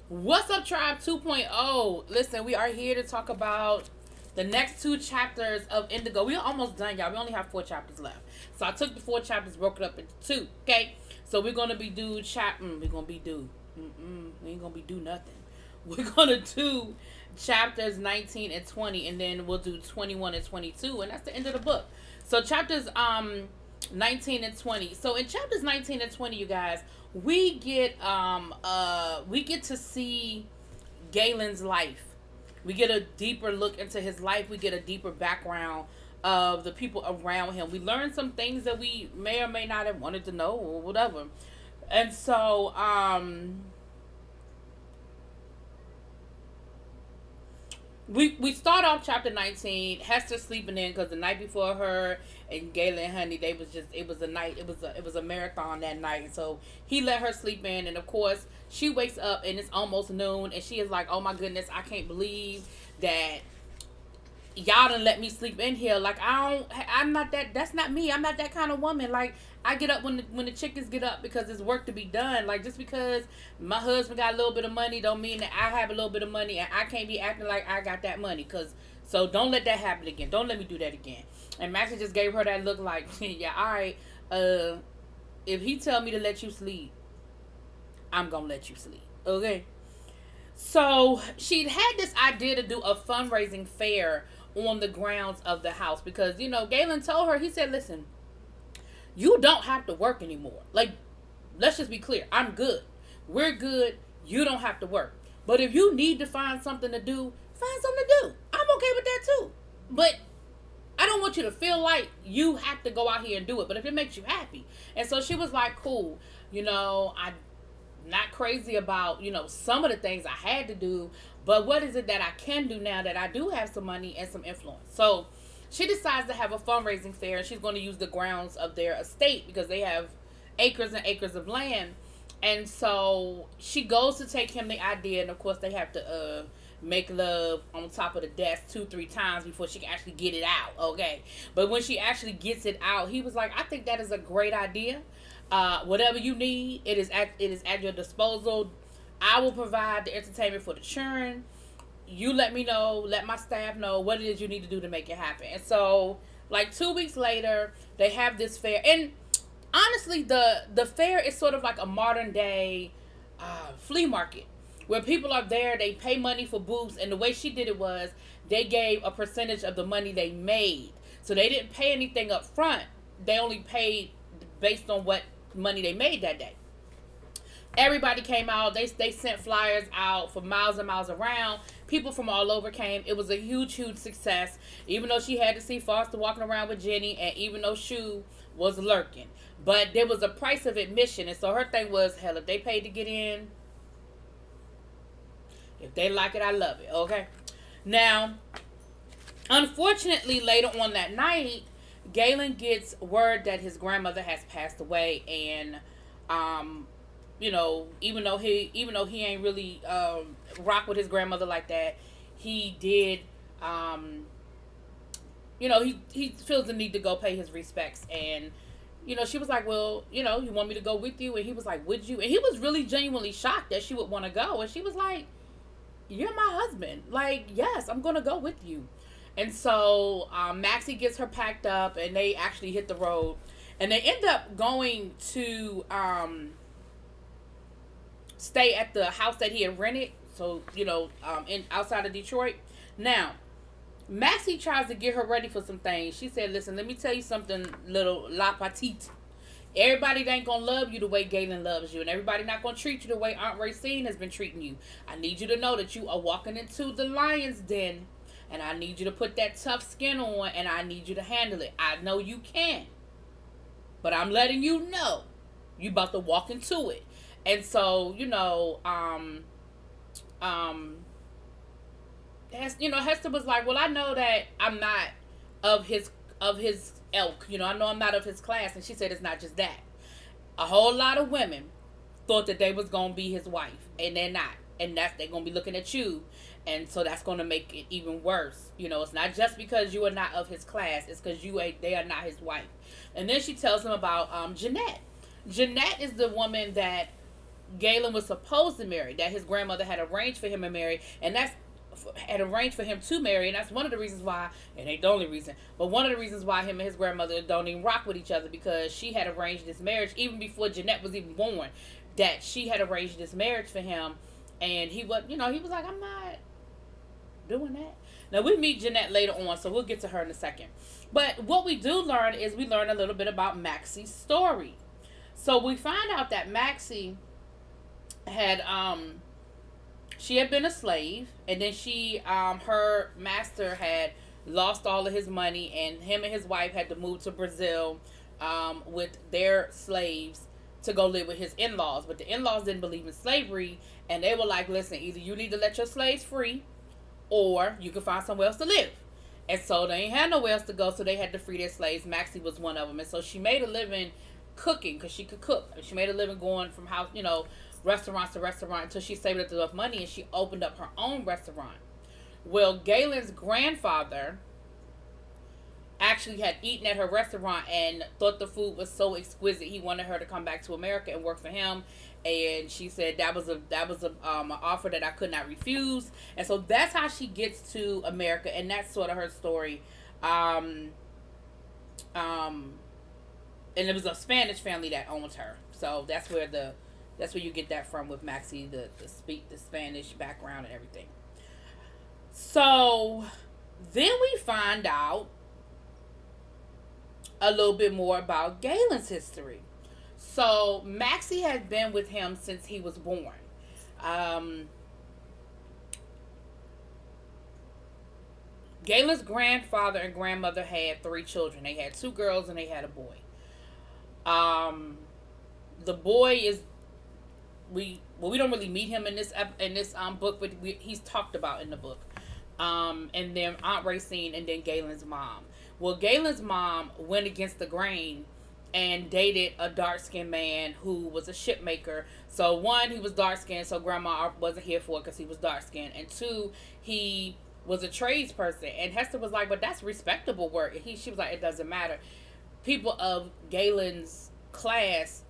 What's up, Tribe 2.0? Listen, we are here to talk about the next two chapters of Indigo. We're almost done, y'all. We only have 4 chapters left. So I took the 4 chapters, broke it up into two. Okay, so we're gonna be do chap. We're gonna be do. We ain't gonna be do nothing. We're gonna do chapters 19 and 20, and then we'll do 21 and 22, and that's the end of the book. So chapters 19 and 20. So in chapters 19 and 20, you guys, we get to see Galen's life. We get a deeper look into his life. We get a deeper background of the people around him. We learn some things that we may or may not have wanted to know or whatever. And so we start off chapter 19. Hester sleeping in because the night before, her and Galen and Honey, they was just, it was a night, it was a marathon that night. So he let her sleep in, and of course she wakes up and it's almost noon, and she is like, oh my goodness, I can't believe that y'all done let me sleep in here. Like, I'm not that, that's not me. I'm not that kind of woman. Like, I get up when the chickens get up because there's work to be done. Like, just because my husband got a little bit of money don't mean that I have a little bit of money and I can't be acting like I got that money. Cause so don't let that happen again. Don't let me do that again. And Maxie just gave her that look like, yeah, all right. If he tell me to let you sleep, I'm gonna let you sleep. Okay. So she'd had this idea to do a fundraising fair on the grounds of the house because, Galen told her, he said, listen, you don't have to work anymore. Like, let's just be clear. I'm good. We're good. You don't have to work. But if you need to find something to do, find something to do. I'm okay with that too. But I don't want you to feel like you have to go out here and do it. But if it makes you happy. And so she was like, cool. I'm not crazy about, some of the things I had to do. But what is it that I can do now that I do have some money and some influence? So she decides to have a fundraising fair, and she's going to use the grounds of their estate because they have acres and acres of land. And so she goes to take him the idea, and of course they have to make love on top of the desk 2-3 times before she can actually get it out. Okay, but when she actually gets it out, he was like, I think that is a great idea. Whatever you need, it is at your disposal. I will provide the entertainment for the children. You let me know, let my staff know what it is you need to do to make it happen. And so, like 2 weeks later, they have this fair. And honestly, the fair is sort of like a modern day flea market where people are there. They pay money for booths, and the way she did it was they gave a percentage of the money they made. So they didn't pay anything up front. They only paid based on what money they made that day. Everybody came out. They sent flyers out for miles and miles around. People from all over came. It was a huge, huge success. Even though she had to see Foster walking around with Jenny, and even though Shu was lurking, but there was a price of admission, and so her thing was, hell, if they paid to get in, if they like it, I love it. Okay. Now, unfortunately, later on that night, Galen gets word that his grandmother has passed away, and um, even though he ain't really rock with his grandmother like that, he did. He feels the need to go pay his respects, and she was like, well, you want me to go with you? And he was like, would you? And he was really genuinely shocked that she would want to go, and she was like, you're my husband. Like, yes, I'm gonna go with you. And so Maxie gets her packed up, and they actually hit the road, and they end up going to stay at the house that he had rented. So in outside of Detroit. Now, Maxie tries to get her ready for some things. She said, "Listen, let me tell you something, little La Petite. Everybody ain't gonna love you the way Galen loves you, and everybody not gonna treat you the way Aunt Racine has been treating you. I need you to know that you are walking into the lion's den, and I need you to put that tough skin on, and I need you to handle it. I know you can, but I'm letting you know you about to walk into it." And so, Hester was like, "Well, I know that I'm not of his elk. I know I'm not of his class." And she said, "It's not just that. A whole lot of women thought that they was gonna be his wife, and they're not, and they're gonna be looking at you, and so that's gonna make it even worse. It's not just because you are not of his class; it's because they are not his wife." And then she tells him about Jeanette. Jeanette is the woman that Galen was supposed to marry, that his grandmother had arranged for him to marry, and that's had arranged for him to marry, and that's one of the reasons why, it ain't the only reason, but one of the reasons why him and his grandmother don't even rock with each other, because she had arranged this marriage even before Jeanette was even born. That she had arranged this marriage for him, and he was, he was like, I'm not doing that. Now we meet Jeanette later on, so we'll get to her in a second. But what we do learn is we learn a little bit about Maxie's story. So we find out that Maxie had she had been a slave, and then her master had lost all of his money, and him and his wife had to move to Brazil with their slaves to go live with his in-laws. But the in-laws didn't believe in slavery, and they were like, listen, either you need to let your slaves free, or you can find somewhere else to live. And so they ain't had nowhere else to go, so they had to free their slaves. Maxie was one of them. And so she made a living cooking, because she could cook. She made a living going from house, restaurant to restaurant, until she saved up enough money and she opened up her own restaurant. Well, Galen's grandfather actually had eaten at her restaurant and thought the food was so exquisite he wanted her to come back to America and work for him. And she said that was an offer that I could not refuse. And so that's how she gets to America, and that's sort of her story. And it was a Spanish family that owned her, so that's where you get that from with Maxie, the Spanish background and everything. So then we find out a little bit more about Galen's history. So Maxie has been with him since he was born. Galen's grandfather and grandmother had 3 children. They had 2 girls and they had a boy. The boy is we don't really meet him in this book, but he's talked about in the book. And then Aunt Racine, and then Galen's mom. Well, Galen's mom went against the grain and dated a dark-skinned man who was a ship maker. So 1, he was dark-skinned, so grandma wasn't here for it because he was dark-skinned. And 2, he was a tradesperson. And Hester was like, but that's respectable work. And she was like, it doesn't matter. People of Galen's class,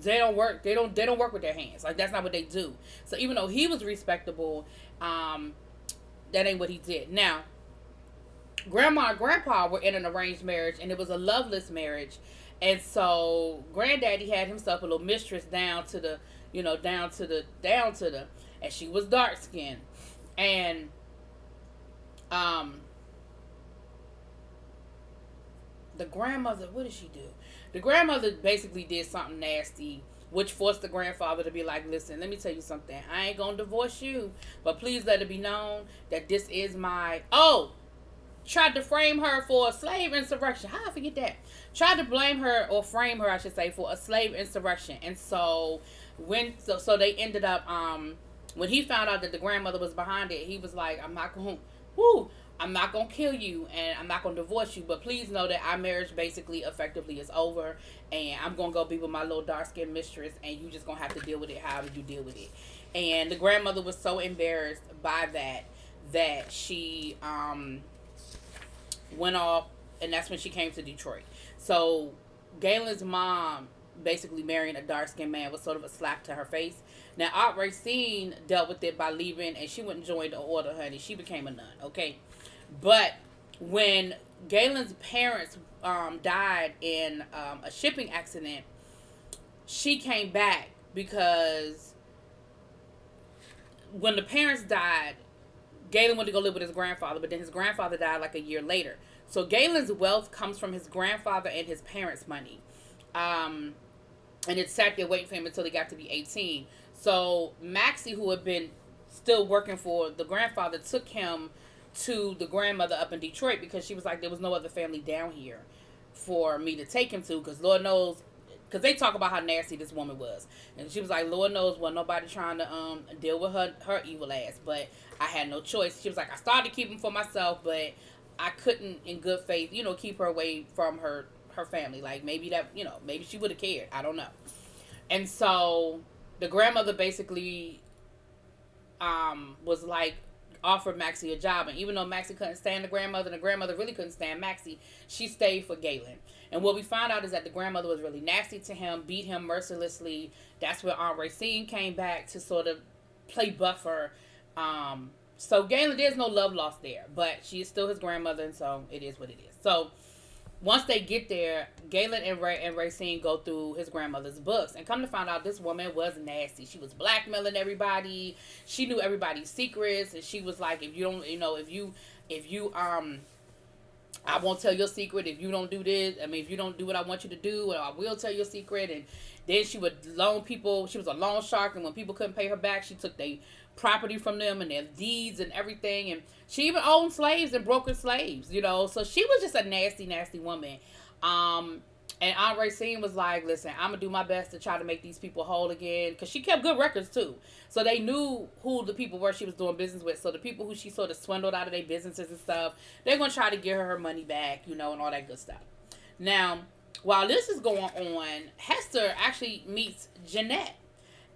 they don't work with their hands. Like, that's not what they do. So even though he was respectable, that ain't what he did. Now, grandma and grandpa were in an arranged marriage, and it was a loveless marriage. And so granddaddy had himself a little mistress down to the, and she was dark skinned. And the grandmother, what did she do? The grandmother basically did something nasty, which forced the grandfather to be like, listen, let me tell you something. I ain't gonna divorce you, but please let it be known that this is my... tried to frame her for a slave insurrection. How I forget that? Tried to blame her, or frame her, I should say, for a slave insurrection. And so so they ended up, when he found out that the grandmother was behind it, he was like, I'm not gonna kill you, and I'm not gonna divorce you, but please know that our marriage basically effectively is over, and I'm gonna go be with my little dark-skinned mistress, and you just gonna have to deal with it however you deal with it. And the grandmother was so embarrassed by that she went off, and that's when she came to Detroit. So Galen's mom basically marrying a dark-skinned man was sort of a slap to her face. Now, Aunt Racine dealt with it by leaving, and she wouldn't join the order, honey. She became a nun, okay? But when Galen's parents died in a shipping accident, she came back because when the parents died, Galen went to go live with his grandfather, but then his grandfather died like a year later. So Galen's wealth comes from his grandfather and his parents' money. And it sat there waiting for him until he got to be 18. So Maxie, who had been still working for the grandfather, took him to the grandmother up in Detroit because she was like, there was no other family down here for me to take him to, because Lord knows, because they talk about how nasty this woman was. And she was like, Lord knows, wasn't nobody trying to deal with her evil ass, but I had no choice. She was like, I started to keep him for myself, but I couldn't in good faith, keep her away from her family. Like, maybe that, maybe she would have cared. I don't know. And so the grandmother basically was like, offered Maxie a job. And even though Maxie couldn't stand the grandmother, and the grandmother really couldn't stand Maxie, she stayed for Galen. And what we found out is that the grandmother was really nasty to him, beat him mercilessly. That's where Aunt Racine came back to sort of play buffer. So Galen, there's no love lost there, but she is still his grandmother, and so it is what it is. So once they get there, Galen and Racine go through his grandmother's books, and come to find out, this woman was nasty. She was blackmailing everybody. She knew everybody's secrets, and she was like, if you don't, if you I won't tell your secret if you don't do this. I mean, if you don't do what I want you to do, I will tell your secret. And then she would loan people. She was a loan shark, and when people couldn't pay her back, she took their property from them and their deeds and everything. And she even owned slaves and brokered slaves, So she was just a nasty, nasty woman. And Aunt Racine was like, listen, I'm going to do my best to try to make these people whole again. Because she kept good records, too. So they knew who the people were she was doing business with. So the people who she sort of swindled out of their businesses and stuff, they're going to try to get her money back, and all that good stuff. Now, while this is going on, Hester actually meets Jeanette.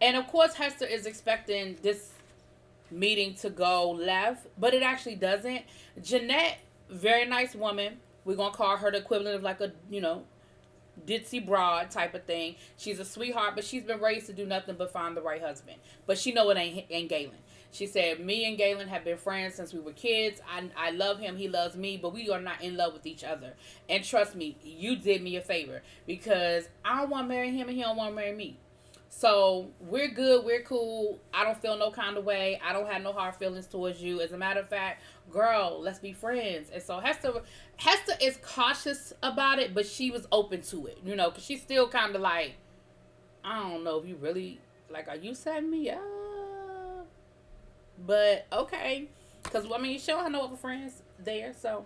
And, of course, Hester is expecting this meeting to go left, but it actually doesn't. Jeanette, very nice woman. We're going to call her the equivalent of like a, ditzy broad type of thing. She's a sweetheart, but she's been raised to do nothing but find the right husband. But she know it ain't Galen. She said, me and Galen have been friends since we were kids. I love him. He loves me, but we are not in love with each other. And trust me, you did me a favor, because I don't want to marry him and he don't want to marry me. So we're good. We're cool. I don't feel no kind of way. I don't have no hard feelings towards you. As a matter of fact, girl, let's be friends. And so Hester is cautious about it, but she was open to it, because she's still kind of like, I don't know if you really, like, are you setting me up? But okay. Because, I mean, she don't have no other friends there, so.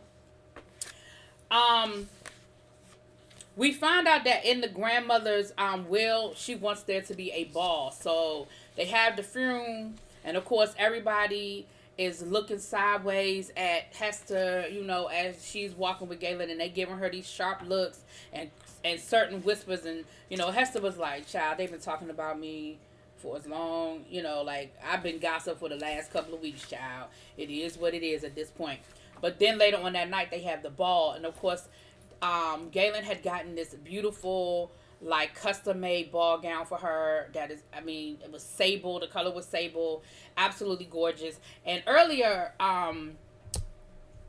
We find out that in the grandmother's will, she wants there to be a ball. So they have the funeral, and of course everybody is looking sideways at Hester, as she's walking with Galen, and they giving her these sharp looks and certain whispers. And Hester was like, child, they've been talking about me for as long, like, I've been gossip for the last couple of weeks, child. It is what it is at this point. But then later on that night, they have the ball, and of course, Galen had gotten this beautiful, like, custom-made ball gown for her. That is, I mean, it was sable. The color was sable. Absolutely gorgeous. And earlier,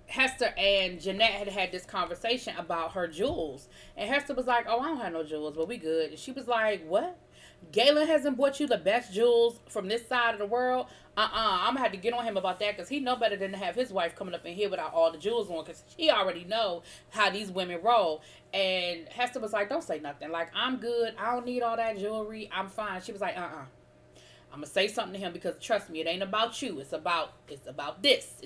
Hester and Jeanette had this conversation about her jewels. And Hester was like, oh, I don't have no jewels, but we good. And she was like, what? Galen hasn't bought you the best jewels from this side of the world? I'm going to have to get on him about that, because he know better than to have his wife coming up in here without all the jewels on, because he already know how these women roll. And Hester was like, don't say nothing. Like, I'm good. I don't need all that jewelry. I'm fine. She was like, I'm going to say something to him, because trust me, it ain't about you. It's about this.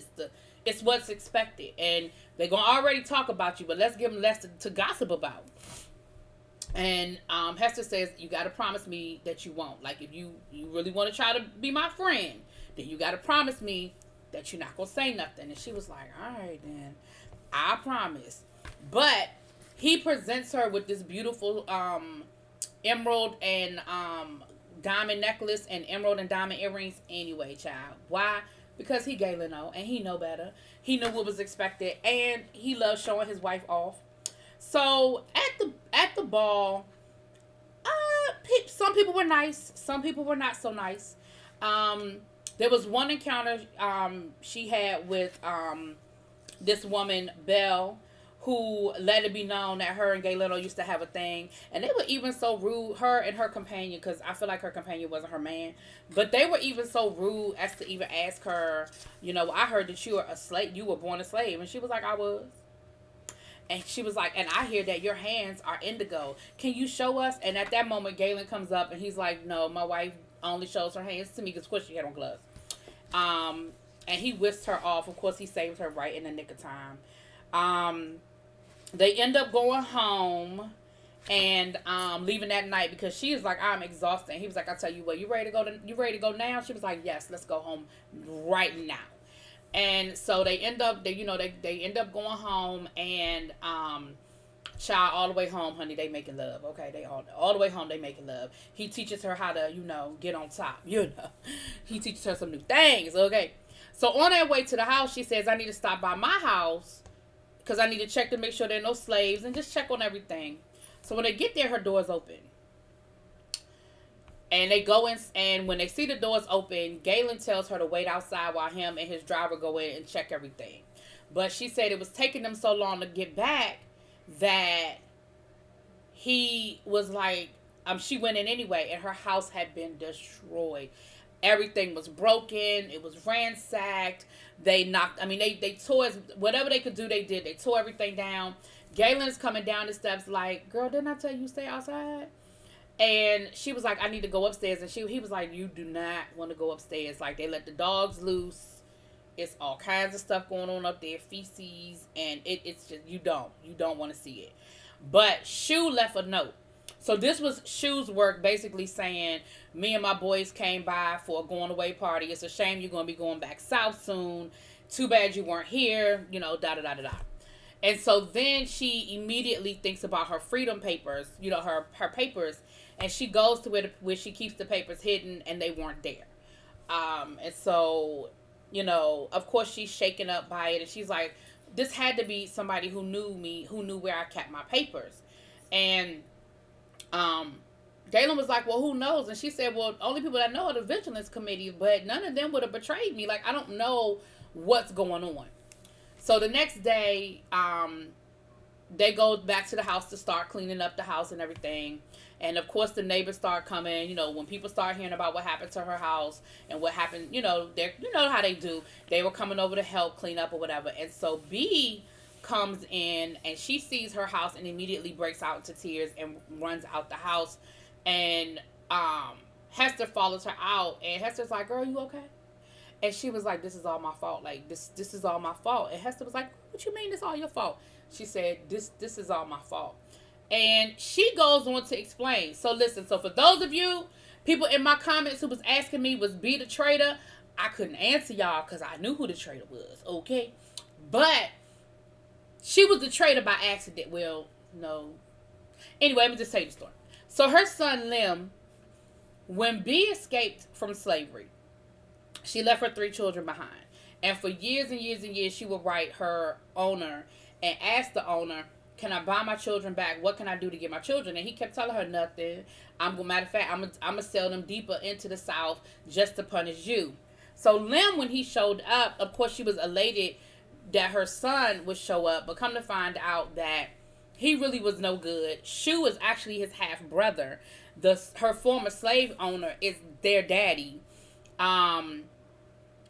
It's what's expected. And they're going to already talk about you, but let's give them less to gossip about. And Hester says, you got to promise me that you won't. Like, if you really want to try to be my friend, then you got to promise me that you're not going to say nothing. And she was like, all right, then. I promise. But he presents her with this beautiful emerald and diamond necklace and emerald and diamond earrings anyway, child. Why? Because he Galen know, and he know better. He knew what was expected, and he loves showing his wife off. So at the ball, some people were nice, some people were not so nice. There was one encounter she had with this woman, Belle, who let it be known that her and Galeno used to have a thing. And they were even so rude, her and her companion, because I feel like her companion wasn't her man. But they were even so rude as to even ask her, I heard that you were a slave, you were born a slave. And she was like, I was. And she was like, and I hear that your hands are indigo. Can you show us? And at that moment, Galen comes up and he's like, no, my wife only shows her hands to me because, of course, she had on gloves. And he whisked her off. Of course, he saved her right in the nick of time. They end up going home and leaving that night because she was like, I'm exhausted. And he was like, I tell you what, you ready to go now? She was like, yes, let's go home right now. And so they end up, they end up going home, and child, all the way home, honey, they making love. Okay, they all the way home, they making love. He teaches her how to, get on top. He teaches her some new things. Okay, So on their way to the house, she says, I need to stop by my house because I need to check to make sure there are no slaves and just check on everything. So when they get there, her door's open. And they go in, and when they see the doors open, Galen tells her to wait outside while him and his driver go in and check everything. But she said it was taking them so long to get back that he was like, she went in anyway, and her house had been destroyed. Everything was broken. It was ransacked. They knocked, they tore, whatever they could do, they did. They tore everything down. Galen's coming down the steps like, girl, didn't I tell you stay outside? And she was like, I need to go upstairs. And he was like, you do not want to go upstairs. Like, they let the dogs loose. It's all kinds of stuff going on up there. Feces. And it's just, you don't want to see it. But Shu left a note. So this was Shu's work, basically saying, me and my boys came by for a going away party. It's a shame you're going to be going back south soon. Too bad you weren't here. Da-da-da-da-da. And so then she immediately thinks about her freedom papers, her papers. And she goes to where she keeps the papers hidden, and they weren't there. And so, of course she's shaken up by it. And she's like, this had to be somebody who knew me, who knew where I kept my papers. And Galen was like, well, who knows? And she said, well, only people that know are the Vigilance Committee, but none of them would have betrayed me. Like, I don't know what's going on. So the next day, they go back to the house to start cleaning up the house and everything. And of course the neighbors start coming, when people start hearing about what happened to her house and what happened, they how they do. They were coming over to help clean up or whatever. And so B comes in and she sees her house and immediately breaks out into tears and runs out the house. And Hester follows her out, and Hester's like, girl, you okay? And she was like, this is all my fault. Like, this is all my fault. And Hester was like, what you mean it's all your fault? She said, this is all my fault. And she goes on to explain. So listen, so for those of you, people in my comments who was asking me, was B the traitor? I couldn't answer y'all because I knew who the traitor was, okay? But she was the traitor by accident. Well, no. Anyway, let me just tell you the story. So her son, Lim, when B escaped from slavery, she left her 3 children behind. And for years and years and years, she would write her owner and ask the owner, can I buy my children back? What can I do to get my children? And he kept telling her nothing. Matter of fact, I'm going to sell them deeper into the South just to punish you. So Lim, when he showed up, of course, she was elated that her son would show up. But come to find out that he really was no good. Shu is actually his half-brother. Her former slave owner is their daddy. And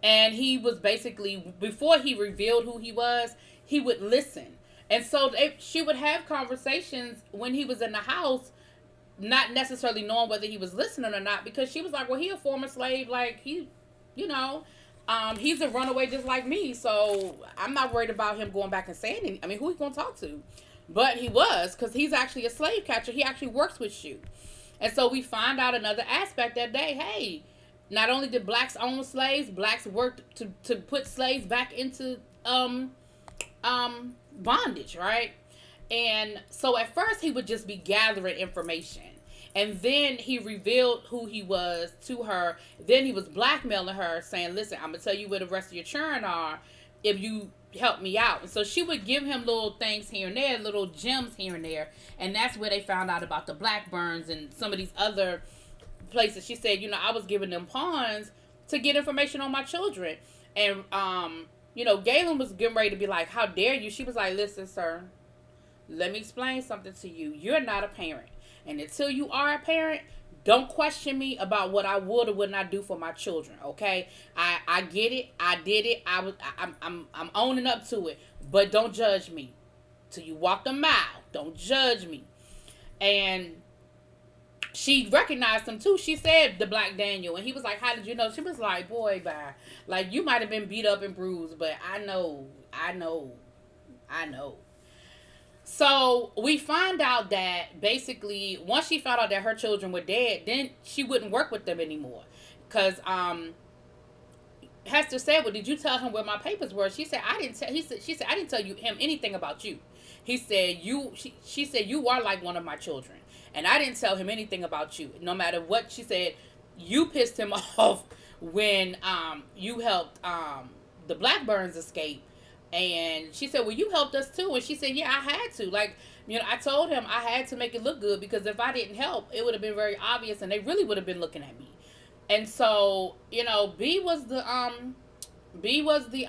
he was basically, before he revealed who he was, he would listen. And so she would have conversations when he was in the house, not necessarily knowing whether he was listening or not, because she was like, well, he a former slave, like he's a runaway just like me, so I'm not worried about him going back and saying anything. I mean, who he gonna talk to? But he was, because he's actually a slave catcher. He actually works with Shu. And so we find out another aspect that day. Hey, not only did blacks own slaves, blacks worked to put slaves back into bondage, right? And so at first he would just be gathering information, and then he revealed who he was to her. Then he was blackmailing her, saying, listen, I'm gonna tell you where the rest of your children are if you help me out. And so she would give him little things here and there, little gems here and there, and that's where they found out about the Blackburns and some of these other places. She said, I was giving them pawns to get information on my children. And Galen was getting ready to be like, how dare you? She was like, listen, sir, let me explain something to you. You're not a parent. And until you are a parent, don't question me about what I would or would not do for my children, okay? I get it. I did it. I'm owning up to it. But don't judge me. Till you walk the mile, don't judge me. And she recognized him too. She said the Black Daniel, and he was like, how did you know? She was like, boy, bye. Like, you might have been beat up and bruised, but I know. So we find out that basically once she found out that her children were dead, then she wouldn't work with them anymore. Because Hester said, well, did you tell him where my papers were? She said, I didn't tell. She said, I didn't tell him anything about you. He said, she said, you are like one of my children. And I didn't tell him anything about you. No matter what, she said, you pissed him off when you helped the Blackburns escape. And she said, well, you helped us too. And she said, yeah, I had to. Like, I told him I had to make it look good, because if I didn't help, it would have been very obvious and they really would have been looking at me. And so, B was the B was the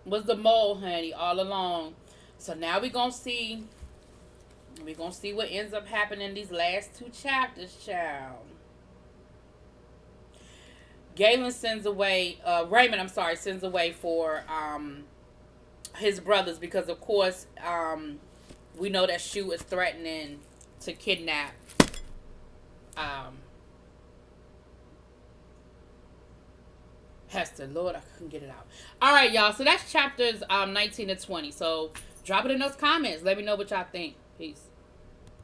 was the mole, honey, all along. So now we're gonna see what ends up happening in these last 2 chapters, child. Galen sends away Raymond, sends away for his brothers, because of course we know that Shu is threatening to kidnap Hester. Lord, I couldn't get it out. All right, y'all. So that's chapters 19 to 20. So drop it in those comments. Let me know what y'all think. Peace.